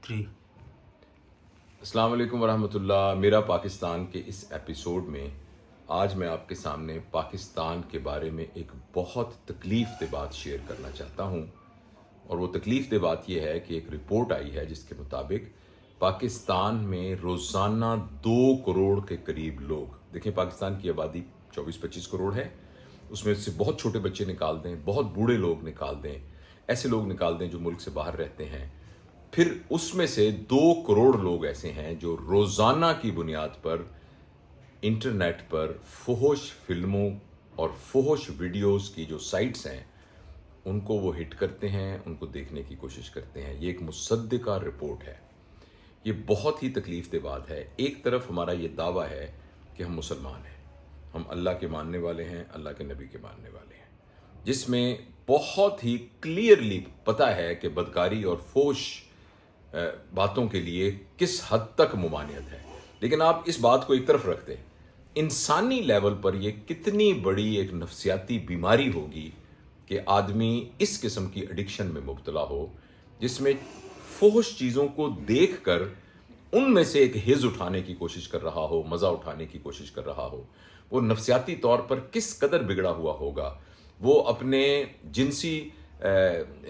3 السلام علیکم ورحمۃ اللہ. میرا پاکستان کے اس ایپیسوڈ میں آج میں آپ کے سامنے پاکستان کے بارے میں ایک بہت تکلیف دہ بات شیئر کرنا چاہتا ہوں. اور وہ تکلیف دہ بات یہ ہے کہ ایک رپورٹ آئی ہے جس کے مطابق پاکستان میں روزانہ 2 کروڑ کے قریب لوگ، دیکھیں پاکستان کی آبادی 24-25 کروڑ ہے، اس میں سے بہت چھوٹے بچے نکال دیں، بہت بوڑھے لوگ نکال دیں، ایسے لوگ نکال دیں جو ملک سے باہر رہتے ہیں، پھر اس میں سے 2 کروڑ لوگ ایسے ہیں جو روزانہ کی بنیاد پر انٹرنیٹ پر فحش فلموں اور فحش ویڈیوز کی جو سائٹس ہیں ان کو وہ ہٹ کرتے ہیں، ان کو دیکھنے کی کوشش کرتے ہیں. یہ ایک مصدقہ رپورٹ ہے. یہ بہت ہی تکلیف دہ بات ہے. ایک طرف ہمارا یہ دعویٰ ہے کہ ہم مسلمان ہیں، ہم اللہ کے ماننے والے ہیں، اللہ کے نبی کے ماننے والے ہیں، جس میں بہت ہی کلیئرلی پتہ ہے کہ بدکاری اور فحش باتوں کے لیے کس حد تک ممانعت ہے. لیکن آپ اس بات کو ایک طرف رکھ دیں، انسانی لیول پر یہ کتنی بڑی ایک نفسیاتی بیماری ہوگی کہ آدمی اس قسم کی ایڈکشن میں مبتلا ہو جس میں فحش چیزوں کو دیکھ کر ان میں سے ایک حظ اٹھانے کی کوشش کر رہا ہو، مزہ اٹھانے کی کوشش کر رہا ہو. وہ نفسیاتی طور پر کس قدر بگڑا ہوا ہوگا، وہ اپنے جنسی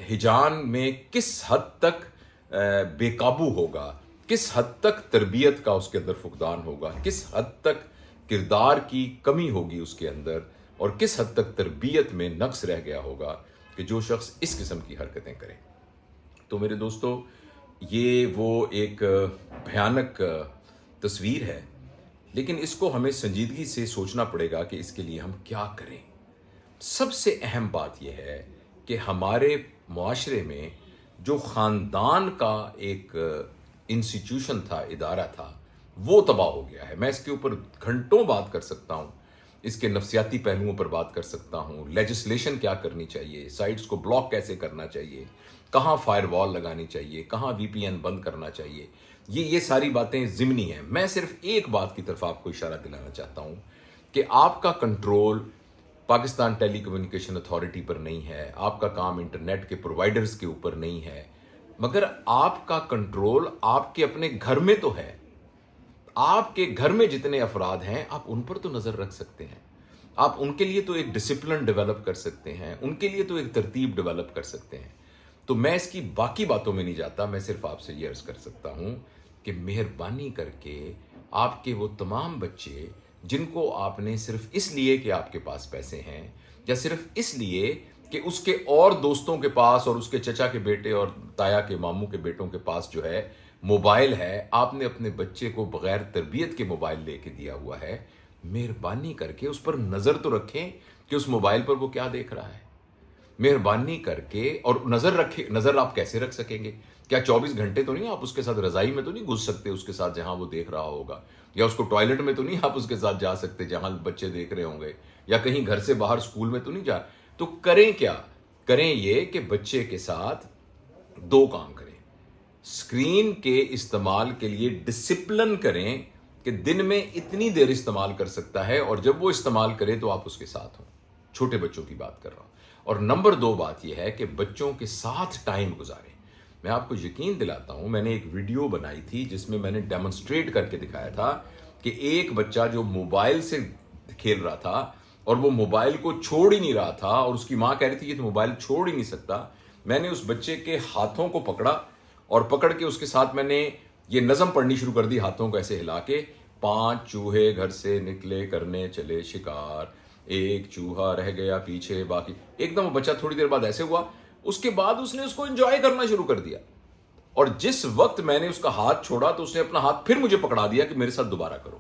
ہجان میں کس حد تک بے قابو ہوگا، کس حد تک تربیت کا اس کے اندر فقدان ہوگا، کس حد تک کردار کی کمی ہوگی اس کے اندر، اور کس حد تک تربیت میں نقص رہ گیا ہوگا کہ جو شخص اس قسم کی حرکتیں کرے. تو میرے دوستو، یہ وہ ایک بھیانک تصویر ہے، لیکن اس کو ہمیں سنجیدگی سے سوچنا پڑے گا کہ اس کے لیے ہم کیا کریں. سب سے اہم بات یہ ہے کہ ہمارے معاشرے میں جو خاندان کا ایک انسٹیٹیوشن تھا، ادارہ تھا، وہ تباہ ہو گیا ہے. میں اس کے اوپر گھنٹوں بات کر سکتا ہوں، اس کے نفسیاتی پہلوؤں پر بات کر سکتا ہوں، لیجسلیشن کیا کرنی چاہیے، سائٹس کو بلاک کیسے کرنا چاہیے، کہاں فائر وال لگانی چاہیے، کہاں وی پی این بند کرنا چاہیے. یہ ساری باتیں ضمنی ہیں. میں صرف ایک بات کی طرف آپ کو اشارہ دلانا چاہتا ہوں کہ آپ کا کنٹرول پاکستان ٹیلی کمیونیکیشن اتھارٹی پر نہیں ہے، آپ کا کام انٹرنیٹ کے پرووائڈرز کے اوپر نہیں ہے، مگر آپ کا کنٹرول آپ کے اپنے گھر میں تو ہے. آپ کے گھر میں جتنے افراد ہیں آپ ان پر تو نظر رکھ سکتے ہیں، آپ ان کے لیے تو ایک ڈسپلن ڈیولپ کر سکتے ہیں، ان کے لیے تو ایک ترتیب ڈیولپ کر سکتے ہیں. تو میں اس کی باقی باتوں میں نہیں جاتا. میں صرف آپ سے یہ عرض کر سکتا ہوں کہ مہربانی کر کے آپ کے وہ تمام بچے جن کو آپ نے صرف اس لیے کہ آپ کے پاس پیسے ہیں، یا صرف اس لیے کہ اس کے اور دوستوں کے پاس اور اس کے چچا کے بیٹے اور تایا کے ماموں کے بیٹوں کے پاس جو ہے موبائل ہے، آپ نے اپنے بچے کو بغیر تربیت کے موبائل لے کے دیا ہوا ہے. مہربانی کر کے اس پر نظر تو رکھیں کہ اس موبائل پر وہ کیا دیکھ رہا ہے. مہربانی کر کے، اور نظر رکھے. نظر آپ کیسے رکھ سکیں گے؟ کیا 24 گھنٹے تو نہیں آپ اس کے ساتھ رضائی میں تو نہیں گھس سکتے اس کے ساتھ جہاں وہ دیکھ رہا ہوگا، یا اس کو ٹوائلٹ میں تو نہیں آپ اس کے ساتھ جا سکتے جہاں بچے دیکھ رہے ہوں گے، یا کہیں گھر سے باہر اسکول میں تو نہیں جا. تو کریں کیا؟ کریں یہ کہ بچے کے ساتھ 2 کام کریں. اسکرین کے استعمال کے لیے ڈسپلن کریں کہ دن میں اتنی دیر استعمال کر سکتا ہے، اور جب وہ استعمال کرے تو آپ اس کے ساتھ ہوں. چھوٹے بچوں کی بات کر رہا ہوں. اور نمبر 2 بات یہ ہے کہ بچوں کے ساتھ ٹائم گزاریں. میں آپ کو یقین دلاتا ہوں، میں نے ایک ویڈیو بنائی تھی جس میں نے ڈیمونسٹریٹ کر کے دکھایا تھا کہ ایک بچہ جو موبائل سے کھیل رہا تھا اور وہ موبائل کو چھوڑ ہی نہیں رہا تھا، اور اس کی ماں کہہ رہی تھی یہ تو موبائل چھوڑ ہی نہیں سکتا. میں نے اس بچے کے ہاتھوں کو پکڑا اور پکڑ کے اس کے ساتھ میں نے یہ نظم پڑھنی شروع کر دی، ہاتھوں کو ایسے ہلا کے: 5 چوہے گھر سے نکلے کرنے چلے شکار، ایک چوہا رہ گیا پیچھے باقی. ایک دم وہ بچہ تھوڑی دیر بعد ایسے ہوا. اس کے بعد اس نے اس کو انجوائے کرنا شروع کر دیا، اور جس وقت میں نے اس کا ہاتھ چھوڑا تو اس نے اپنا ہاتھ پھر مجھے پکڑا دیا کہ میرے ساتھ دوبارہ کرو.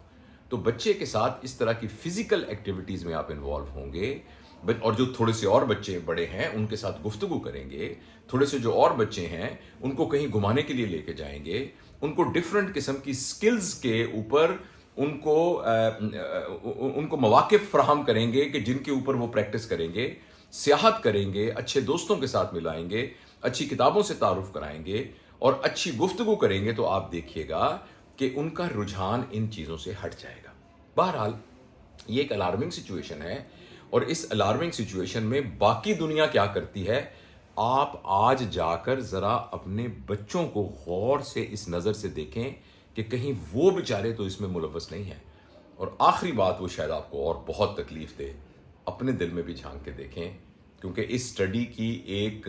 تو بچے کے ساتھ اس طرح کی فزیکل ایکٹیویٹیز میں آپ انوالو ہوں گے، اور جو تھوڑے سے اور بچے بڑے ہیں ان کے ساتھ گفتگو کریں گے. تھوڑے سے جو اور بچے ہیں ان کو کہیں گھمانے کے لیے لے کے جائیں گے، ان کو ڈفرینٹ قسم کی سکلز کے اوپر ان کو مواقع فراہم کریں گے کہ جن کے اوپر وہ پریکٹس کریں گے. سیاحت کریں گے، اچھے دوستوں کے ساتھ ملائیں گے، اچھی کتابوں سے تعارف کرائیں گے اور اچھی گفتگو کریں گے، تو آپ دیکھیے گا کہ ان کا رجحان ان چیزوں سے ہٹ جائے گا. بہرحال یہ ایک الارمنگ سچویشن ہے، اور اس الارمنگ سچویشن میں باقی دنیا کیا کرتی ہے آپ آج جا کر ذرا اپنے بچوں کو غور سے اس نظر سے دیکھیں کہ کہیں وہ بیچارے تو اس میں ملوث نہیں ہیں. اور آخری بات وہ شاید آپ کو اور بہت تکلیف دے، اپنے دل میں بھی جھانک کے دیکھیں، کیونکہ اس اسٹڈی کی ایک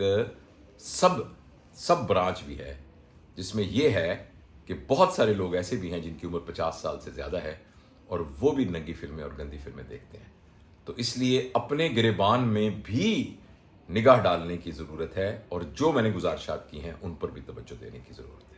سب برانچ بھی ہے جس میں یہ ہے کہ بہت سارے لوگ ایسے بھی ہیں جن کی عمر 50 سال سے زیادہ ہے اور وہ بھی ننگی فلمیں اور گندی فلمیں دیکھتے ہیں. تو اس لیے اپنے گریبان میں بھی نگاہ ڈالنے کی ضرورت ہے، اور جو میں نے گزارشات کی ہیں ان پر بھی توجہ دینے کی ضرورت ہے.